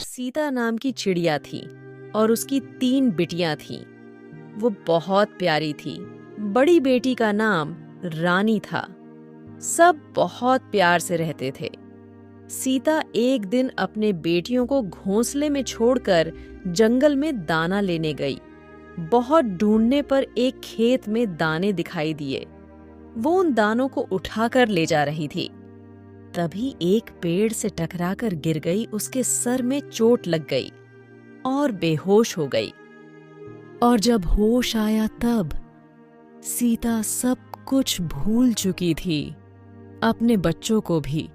सीता नाम की चिड़िया थी और उसकी 3 बिटियां थीं। वो बहुत प्यारी थी। बड़ी बेटी का नाम रानी था। सब बहुत प्यार से रहते थे। सीता एक दिन अपने बेटियों को घोंसले में छोड़कर जंगल में दाना लेने गई। बहुत ढूंढने पर एक खेत में दाने दिखाई दिए। वो उन दानों को उठाकर ले जा रही थी। तभी एक पेड़ से टकराकर गिर गई। उसके सर में चोट लग गई और बेहोश हो गई। और जब होश आया तब सीता सब कुछ भूल चुकी थी, अपने बच्चों को भी,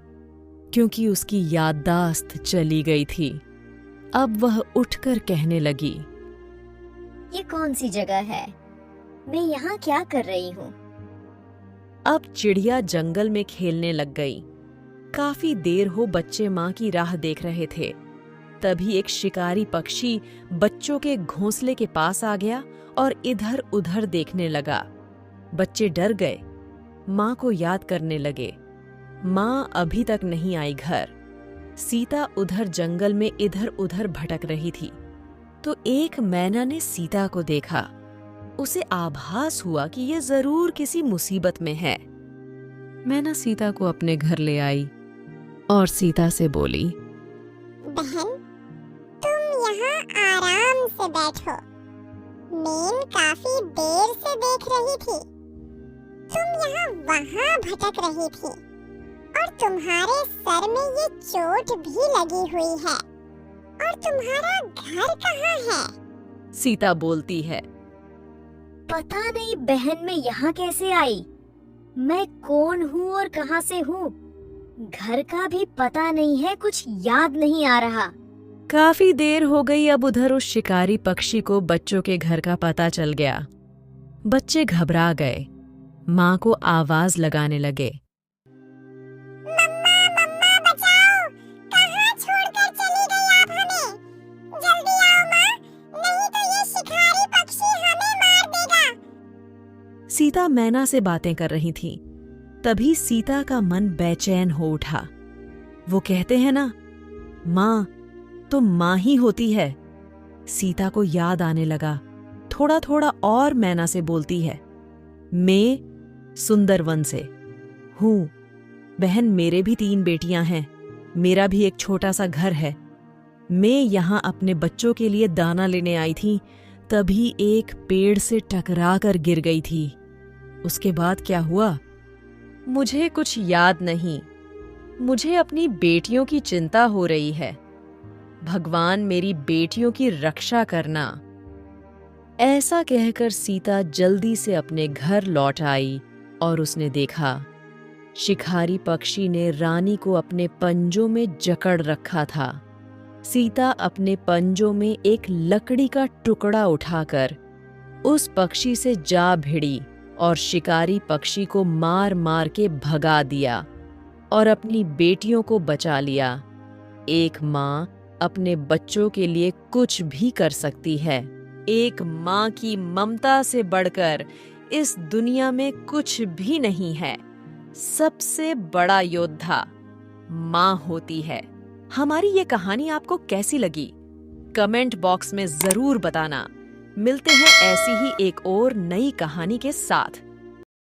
क्योंकि उसकी याददाश्त चली गई थी। अब वह उठकर कहने लगी, ये कौन सी जगह है? मैं यहाँ क्या कर रही हूँ? अब चिड़िया जंगल में खेलने लग गई। काफी देर हो बच्चे माँ की राह देख रहे थे। तभी एक शिकारी पक्षी बच्चों के घोंसले के पास आ गया और इधर उधर देखने लगा। बच्चे डर गए, माँ को याद करने लगे। माँ अभी तक नहीं आई घर। सीता उधर जंगल में इधर उधर भटक रही थी तो एक मैना ने सीता को देखा। उसे आभास हुआ कि ये जरूर किसी मुसीबत में है। मैना सीता को अपने घर ले आई और सीता से बोली, बहन, तुम यहाँ आराम से बैठो। मैं काफी देर से देख रही थी। तुम यहाँ वहाँ भटक रही थी और तुम्हारे सर में ये चोट भी लगी हुई है। और तुम्हारा घर कहाँ है? सीता बोलती है, पता नहीं बहन, मैं यहाँ कैसे आई? मैं कौन हूँ और कहाँ से हूँ? घर का भी पता नहीं है, कुछ याद नहीं आ रहा। काफी देर हो गई। अब उधर उस शिकारी पक्षी को बच्चों के घर का पता चल गया। बच्चे घबरा गए, माँ को आवाज लगाने लगे, मम्मा, मम्मा बचाओ! कहाँ छोड़कर चली गई आप हमें? जल्दी आओ माँ, नहीं तो ये शिकारी पक्षी हमें मार देगा। सीता मैना से बातें कर रही थी। तभी सीता का मन बेचैन हो उठा। वो कहते हैं ना, माँ तो माँ ही होती है। सीता को याद आने लगा। थोड़ा थोड़ा और मैना से बोलती है, मैं सुंदरवन से हूँ। बहन, मेरे भी 3 बेटियां हैं। मेरा भी एक छोटा सा घर है। मैं यहाँ अपने बच्चों के लिए दाना लेने आई थी। तभी एक पेड़ से टकरा कर गिर गई थी। उसके बाद क्या हुआ मुझे कुछ याद नहीं। मुझे अपनी बेटियों की चिंता हो रही है। भगवान मेरी बेटियों की रक्षा करना। ऐसा कहकर सीता जल्दी से अपने घर लौट आई और उसने देखा शिकारी पक्षी ने रानी को अपने पंजों में जकड़ रखा था। सीता अपने पंजों में एक लकड़ी का टुकड़ा उठाकर उस पक्षी से जा भिड़ी और शिकारी पक्षी को मार मार के भगा दिया और अपनी बेटियों को बचा लिया। एक माँ अपने बच्चों के लिए कुछ भी कर सकती है। एक माँ की ममता से बढ़कर इस दुनिया में कुछ भी नहीं है। सबसे बड़ा योद्धा माँ होती है। हमारी ये कहानी आपको कैसी लगी? कमेंट बॉक्स में जरूर बताना। मिलते हैं ऐसी ही एक और नई कहानी के साथ।